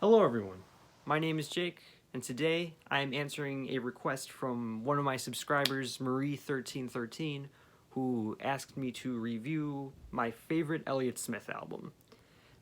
Hello everyone, my name is Jake, and today I am answering a request from one of my subscribers, Marie1313, who asked me to review my favorite Elliott Smith album.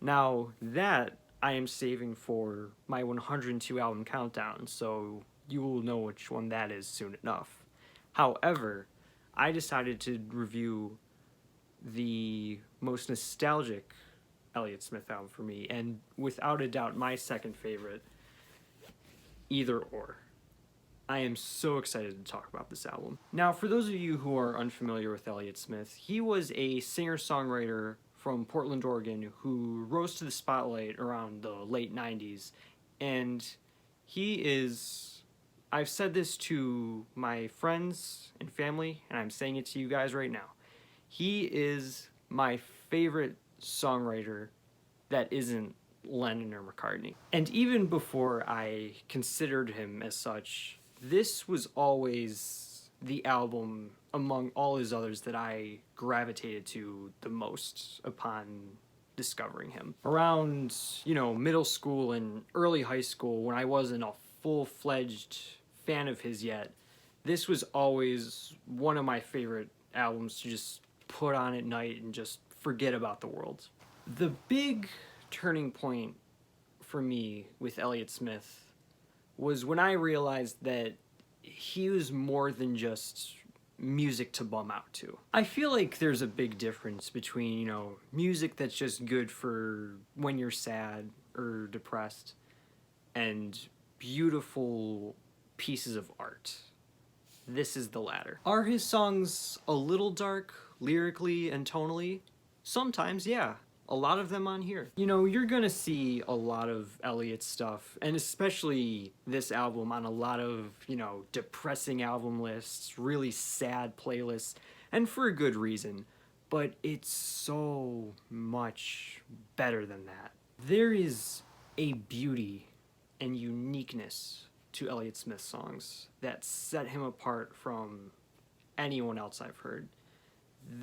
Now, that I am saving for my 102 album countdown, so you will know which one that is soon enough. However, I decided to review the most nostalgic Elliott Smith album for me, and without a doubt my second favorite, Either Or. I am so excited to talk about this album. Now, for those of you who are unfamiliar with Elliott Smith, he was a singer-songwriter from Portland, Oregon, who rose to the spotlight around the late 90s, and he is... I've said this to my friends and family, and I'm saying it to you guys right now. He is my favorite songwriter that isn't Lennon or McCartney. And even before I considered him as such, this was always the album among all his others that I gravitated to the most upon discovering him. Around, middle school and early high school, when I wasn't a full-fledged fan of his yet, this was always one of my favorite albums to just put on at night and just forget about the world. The big turning point for me with Elliott Smith was when I realized that he was more than just music to bum out to. I feel like there's a big difference between, music that's just good for when you're sad or depressed and beautiful pieces of art. This is the latter. Are his songs a little dark, lyrically and tonally? Sometimes, yeah. A lot of them on here. You're gonna see a lot of Elliott stuff, and especially this album on a lot of, depressing album lists, really sad playlists, and for a good reason. But it's so much better than that. There is a beauty and uniqueness to Elliott Smith's songs that set him apart from anyone else I've heard.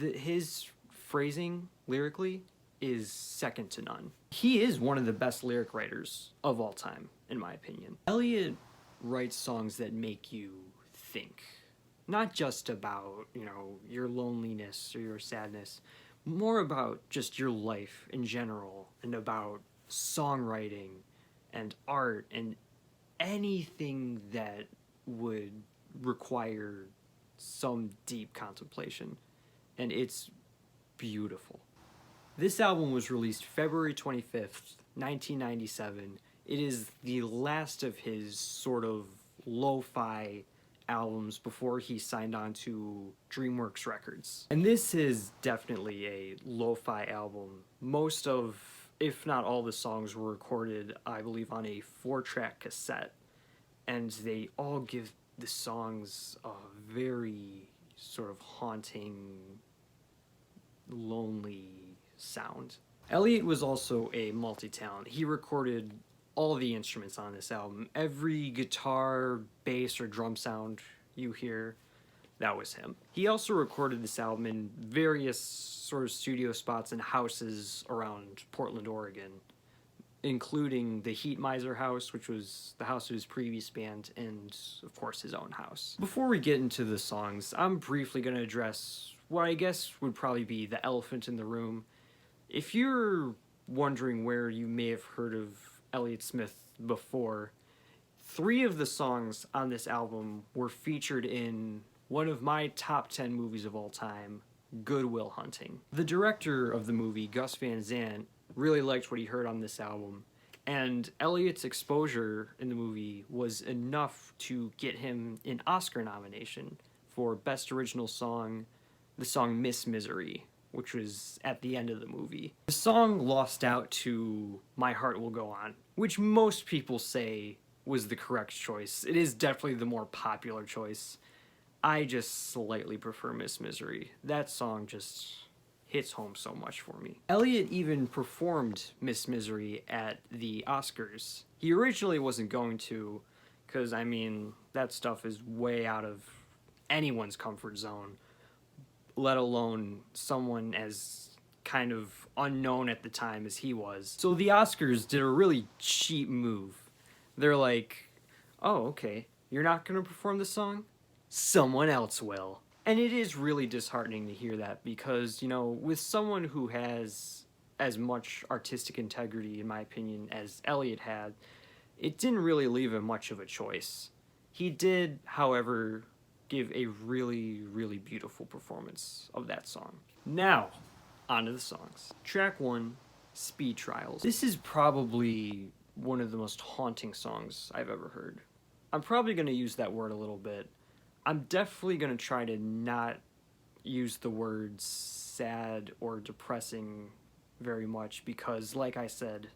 His phrasing, lyrically, is second to none. He is one of the best lyric writers of all time, in my opinion. Elliott writes songs that make you think. Not just about, your loneliness or your sadness, more about just your life in general, and about songwriting and art and anything that would require some deep contemplation. And it's beautiful. This album was released February 25th, 1997. It is the last of his sort of lo-fi albums before he signed on to DreamWorks Records. And this is definitely a lo-fi album. Most of, if not all, the songs were recorded, I believe, on a 4-track cassette. And they all give the songs a very sort of haunting, lonely sound. Elliott was also a multi-talent. He recorded all the instruments on this album. Every guitar, bass, or drum sound you hear, that was him. He also recorded this album in various sort of studio spots and houses around Portland, Oregon, including the Heat Miser house, which was the house of his previous band, and of course his own house. Before we get into the songs, I'm briefly going to address what I guess would probably be the elephant in the room. If you're wondering where you may have heard of Elliott Smith before, 3 of the songs on this album were featured in one of my top 10 movies of all time, Good Will Hunting. The director of the movie, Gus Van Sant, really liked what he heard on this album, and Elliott's exposure in the movie was enough to get him an Oscar nomination for Best Original Song, the song Miss Misery, which was at the end of the movie. The song lost out to My Heart Will Go On, which most people say was the correct choice. It is definitely the more popular choice. I just slightly prefer Miss Misery. That song just hits home so much for me. Elliott even performed Miss Misery at the Oscars. He originally wasn't going to, because, that stuff is way out of anyone's comfort zone, let alone someone as kind of unknown at the time as he was. So the Oscars did a really cheap move. They're like, oh, okay, you're not going to perform the song? Someone else will. And it is really disheartening to hear that because, you know, with someone who has as much artistic integrity, in my opinion, as Elliott had, it didn't really leave him much of a choice. He did, however, give a really, really beautiful performance of that song. Now, onto the songs. Track 1, Speed Trials. This is probably one of the most haunting songs I've ever heard. I'm probably going to use that word a little bit. I'm definitely going to try to not use the words sad or depressing very much because, like I said,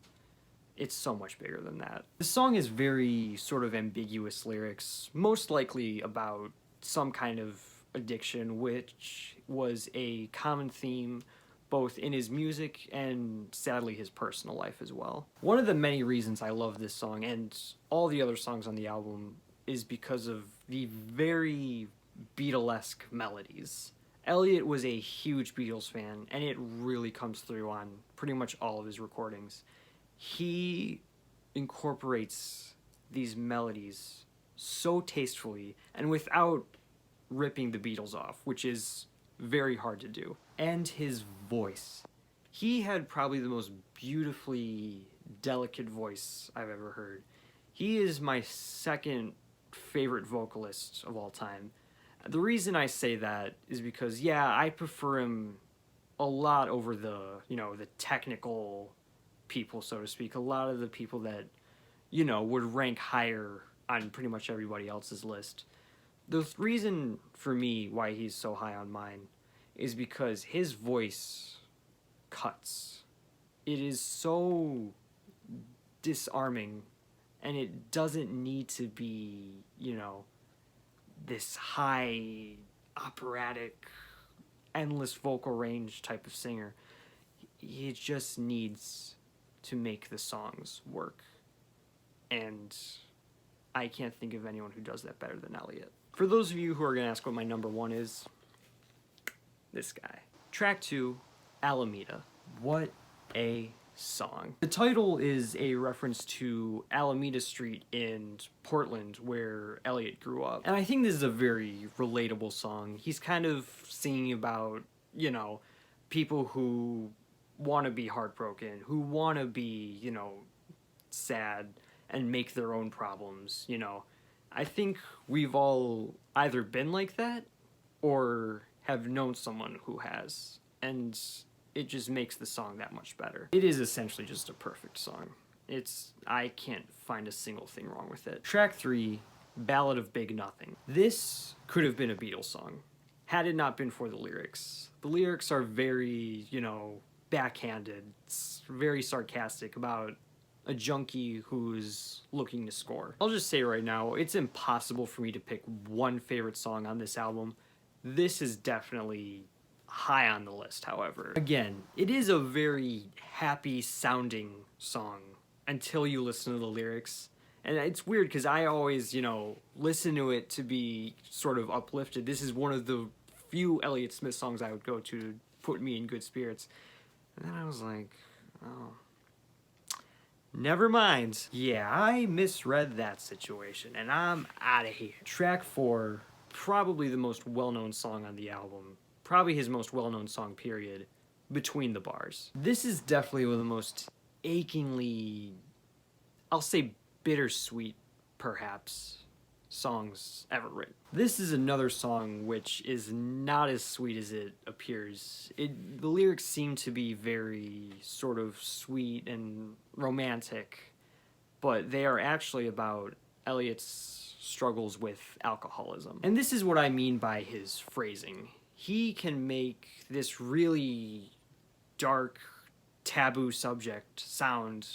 it's so much bigger than that. The song is very sort of ambiguous lyrics, most likely about some kind of addiction, which was a common theme both in his music and sadly his personal life as well. One of the many reasons I love this song and all the other songs on the album is because of the very Beatlesque melodies. Elliott was a huge Beatles fan, and it really comes through on pretty much all of his recordings. He incorporates these melodies so tastefully and without ripping the Beatles off, which is very hard to do. And his voice. He had probably the most beautifully delicate voice I've ever heard. He is my second favorite vocalist of all time. The reason I say that is because, yeah, I prefer him a lot over the, you know, the technical people, so to speak. A lot of the people that, you know, would rank higher on pretty much everybody else's list. The reason for me why he's so high on mine is because his voice cuts. It is so disarming, and it doesn't need to be, you know, this high, operatic, endless vocal range type of singer. He just needs to make the songs work. And I can't think of anyone who does that better than Elliott. For those of you who are going to ask what my number 1 is, this guy. Track 2, Alameda. What a song. The title is a reference to Alameda Street in Portland where Elliott grew up. And I think this is a very relatable song. He's kind of singing about, you know, people who want to be heartbroken, who want to be, you know, sad and make their own problems, you know. I think we've all either been like that or have known someone who has, and it just makes the song that much better. It is essentially just a perfect song. I can't find a single thing wrong with it. Track 3, Ballad of Big Nothing. This could have been a Beatles song, had it not been for the lyrics. The lyrics are very, you know, backhanded, it's very sarcastic about a junkie who's looking to score. I'll just say right now, it's impossible for me to pick one favorite song on this album. This is definitely high on the list, however. Again, it is a very happy sounding song until you listen to the lyrics. And it's weird because I always, you know, listen to it to be sort of uplifted. This is one of the few Elliott Smith songs I would go to put me in good spirits. And then I was like, oh, never mind. Yeah, I misread that situation, and I'm out of here. Track 4, probably the most well-known song on the album. Probably his most well-known song, period. Between the Bars. This is definitely one of the most achingly, I'll say bittersweet, perhaps, songs ever written. This is another song which is not as sweet as it appears. The lyrics seem to be very sort of sweet and romantic, but they are actually about Elliott's struggles with alcoholism. And this is what I mean by his phrasing. He can make this really dark, taboo subject sound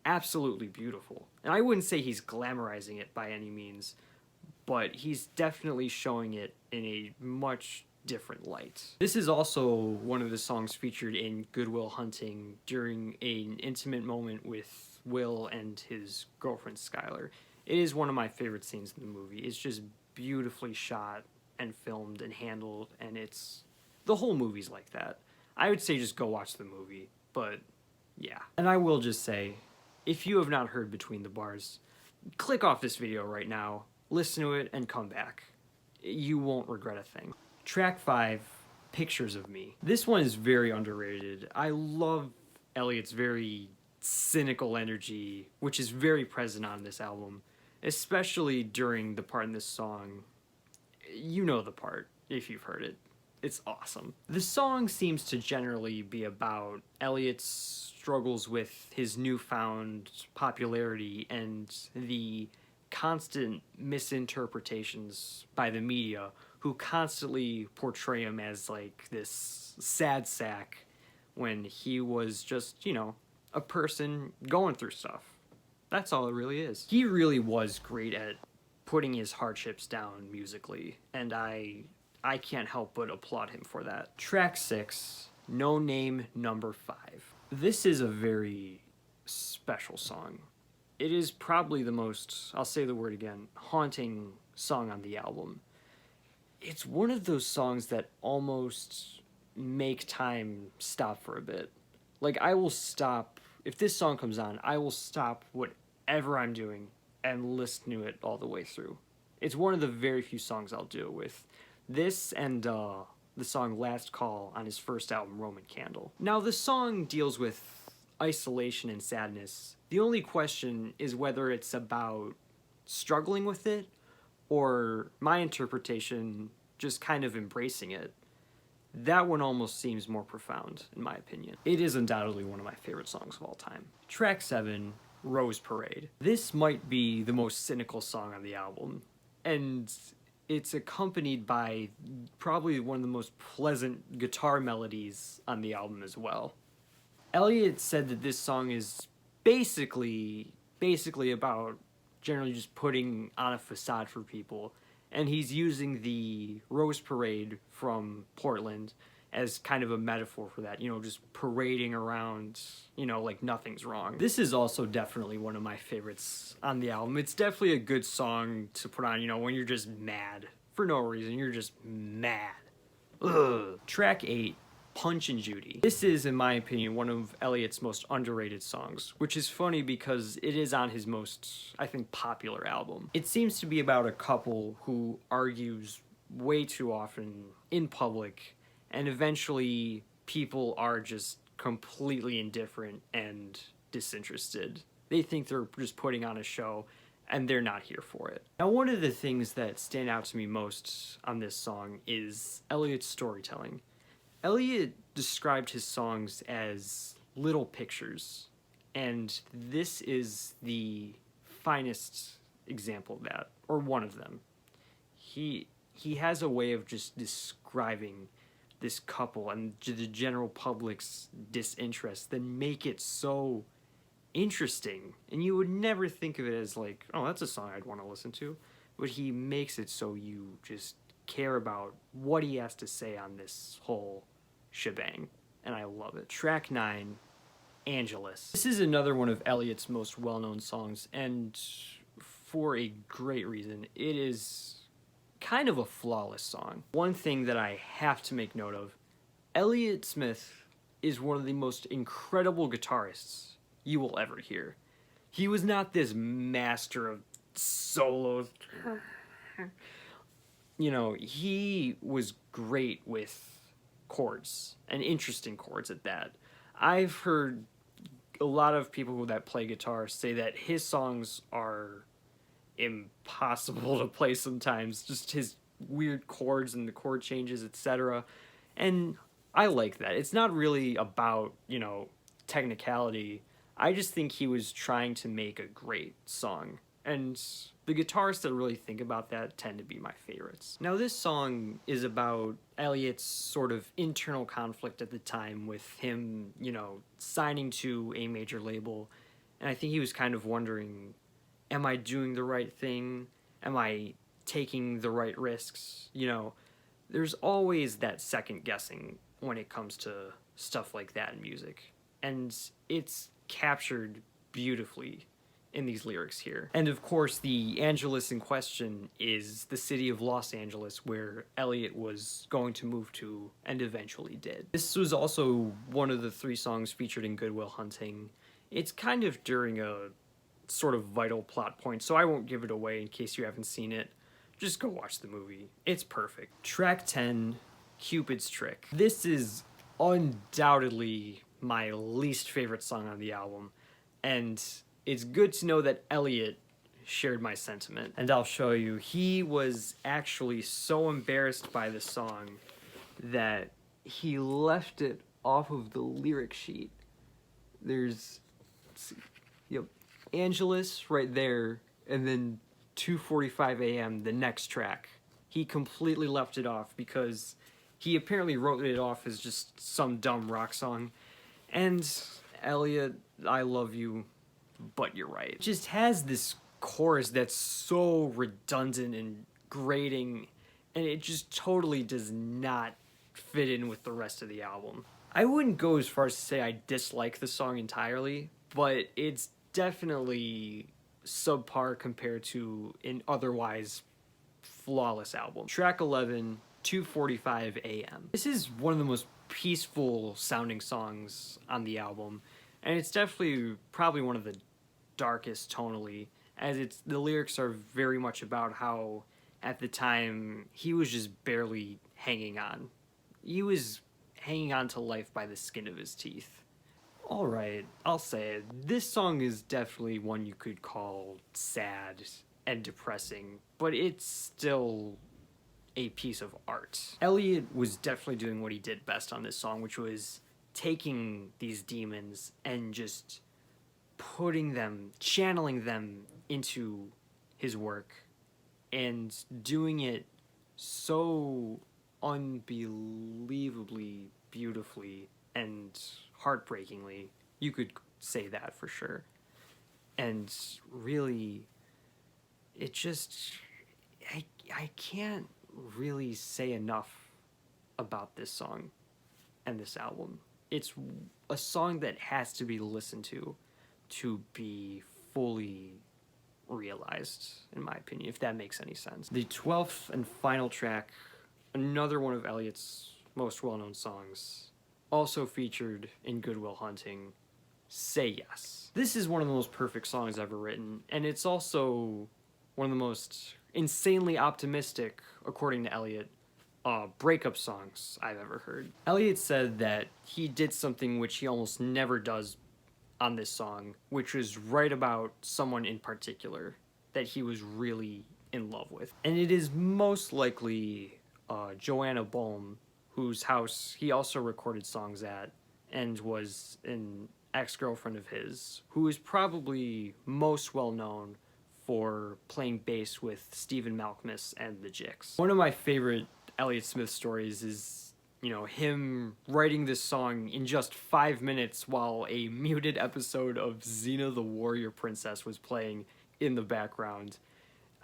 absolutely beautiful. And I wouldn't say he's glamorizing it by any means, but he's definitely showing it in a much different light. This is also one of the songs featured in Good Will Hunting during an intimate moment with Will and his girlfriend Skylar. It is one of my favorite scenes in the movie. It's just beautifully shot and filmed and handled, and the whole movie's like that. I would say just go watch the movie, but yeah. And I will just say, if you have not heard Between the Bars, click off this video right now, listen to it, and come back. You won't regret a thing. Track 5, Pictures of Me. This one is very underrated. I love Elliott's very cynical energy, which is very present on this album, especially during the part in this song. You know the part, if you've heard it. It's awesome. The song seems to generally be about Elliott's struggles with his newfound popularity and the constant misinterpretations by the media, who constantly portray him as like this sad sack when he was just, you know, a person going through stuff. That's all it really is. He really was great at putting his hardships down musically, and I can't help but applaud him for that. Track 6, No Name Number 5. This is a very special song. It is probably the most, I'll say the word again, haunting song on the album. It's one of those songs that almost make time stop for a bit. Like, I will stop, if this song comes on, I will stop whatever I'm doing and listen to it all the way through. It's one of the very few songs I'll do it with. This and the song Last Call on his first album, Roman Candle. Now, the song deals with isolation and sadness. The only question is whether it's about struggling with it or my interpretation just kind of embracing it. That one almost seems more profound, in my opinion. It is undoubtedly one of my favorite songs of all time. Track 7, Rose Parade. This might be the most cynical song on the album, and it's accompanied by probably one of the most pleasant guitar melodies on the album as well. Elliott said that this song is basically about generally just putting on a facade for people, and he's using the Rose Parade from Portland as kind of a metaphor for that, you know, just parading around, you know, like nothing's wrong. This is also definitely one of my favorites on the album. It's definitely a good song to put on, you know, when you're just mad. For no reason, you're just mad. Ugh. Track 8, Punch and Judy. This is, in my opinion, one of Elliott's most underrated songs, which is funny because it is on his most, I think, popular album. It seems to be about a couple who argues way too often in public, and eventually people are just completely indifferent and disinterested. They think they're just putting on a show, and they're not here for it. Now, one of the things that stand out to me most on this song is Elliott's storytelling. Elliott described his songs as little pictures, and this is the finest example of that, or one of them. He has a way of just describing this couple and the general public's disinterest that make it so interesting, and you would never think of it as like, oh, that's a song I'd want to listen to, but he makes it so you just care about what he has to say on this whole shebang, and I love it. Track 9, Angelus. This is another one of Elliott's most well-known songs, and for a great reason. It is kind of a flawless song. One thing that I have to make note of, Elliott Smith is one of the most incredible guitarists you will ever hear. He was not this master of solos. You know, he was great with chords, and interesting chords at that. I've heard a lot of people that play guitar say that his songs are impossible to play sometimes, just his weird chords and the chord changes, etc. And I like that. It's not really about, you know, technicality. I just think he was trying to make a great song, and the guitarists that really think about that tend to be my favorites. Now, this song is about Elliott's sort of internal conflict at the time with him, you know, signing to a major label, and I think he was kind of wondering, am I doing the right thing? Am I taking the right risks? You know, there's always that second guessing when it comes to stuff like that in music, and it's captured beautifully in these lyrics here. And of course, the Angeles in question is the city of Los Angeles, where Elliott was going to move to and eventually did. This was also one of the 3 songs featured in Good Will Hunting. It's kind of during a sort of vital plot point, so I won't give it away in case you haven't seen it. Just go watch the movie. It's perfect. Track 10, Cupid's Trick. This is undoubtedly my least favorite song on the album, and it's good to know that Elliott shared my sentiment. And I'll show you. He was actually so embarrassed by the song that he left it off of the lyric sheet. There's, yep, Angeles right there, and then 2:45 a.m., the next track. He completely left it off because he apparently wrote it off as just some dumb rock song. And Elliott, I love you, but you're right. It just has this chorus that's so redundant and grating, and it just totally does not fit in with the rest of the album. I wouldn't go as far as to say I dislike the song entirely, but it's definitely subpar compared to an otherwise flawless album. Track 11, 2:45 a.m. This is one of the most peaceful sounding songs on the album, and it's definitely probably one of the darkest tonally, as the lyrics are very much about how at the time he was just barely hanging on. He was hanging on to life by the skin of his teeth. Alright, I'll say it. This song is definitely one you could call sad and depressing, but it's still a piece of art. Elliott was definitely doing what he did best on this song, which was taking these demons and just putting them, channeling them into his work, and doing it so unbelievably beautifully and heartbreakingly. You could say that for sure. And really, it just, I can't really say enough about this song and this album. It's a song that has to be listened to be fully realized, in my opinion, if that makes any sense. The 12th and final track, another one of Elliott's most well-known songs, also featured in Good Will Hunting, Say Yes. This is one of the most perfect songs ever written, and it's also one of the most insanely optimistic, according to Elliott, breakup songs I've ever heard. Elliott said that he did something which he almost never does on this song, which was write about someone in particular that he was really in love with. And it is most likely Joanna Bohm, whose house he also recorded songs at and was an ex-girlfriend of his, who is probably most well known for playing bass with Stephen Malkmus and the Jicks. One of my favorite Elliott Smith stories is, you know, him writing this song in just 5 minutes while a muted episode of Xena the Warrior Princess was playing in the background.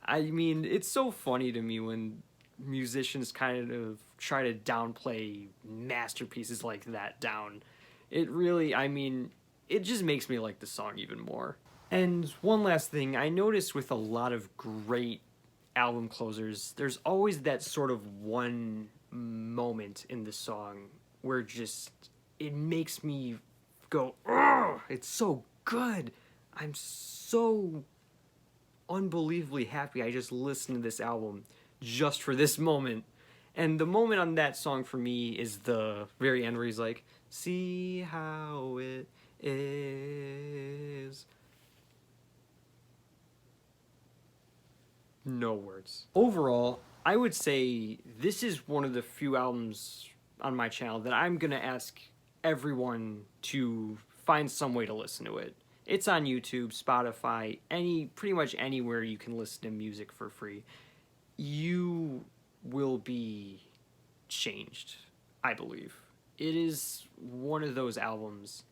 I mean, it's so funny to me when musicians kind of try to downplay masterpieces like that down. It really, I mean, it just makes me like the song even more. And one last thing, I noticed with a lot of great album closers, there's always that sort of one moment in the song where just, it makes me go, oh, it's so good. I'm so unbelievably happy I just listened to this album just for this moment. And the moment on that song for me is the very end where he's like, see how it is. No words. Overall, I would say this is one of the few albums on my channel that I'm gonna ask everyone to find some way to listen to it. It's on YouTube, Spotify, pretty much anywhere you can listen to music for free. You will be changed, I believe. It is one of those albums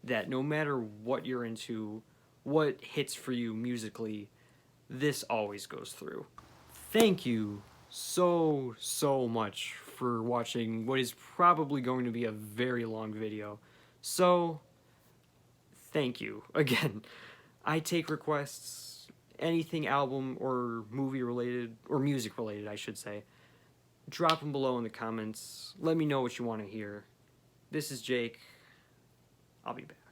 that no matter what you're into, what hits for you musically, this always goes through. Thank you so much for watching what is probably going to be a very long video. So, thank you again. I take requests, anything album or movie related, or music related, I should say. Drop them below in the comments. Let me know what you want to hear. This is Jake. I'll be back.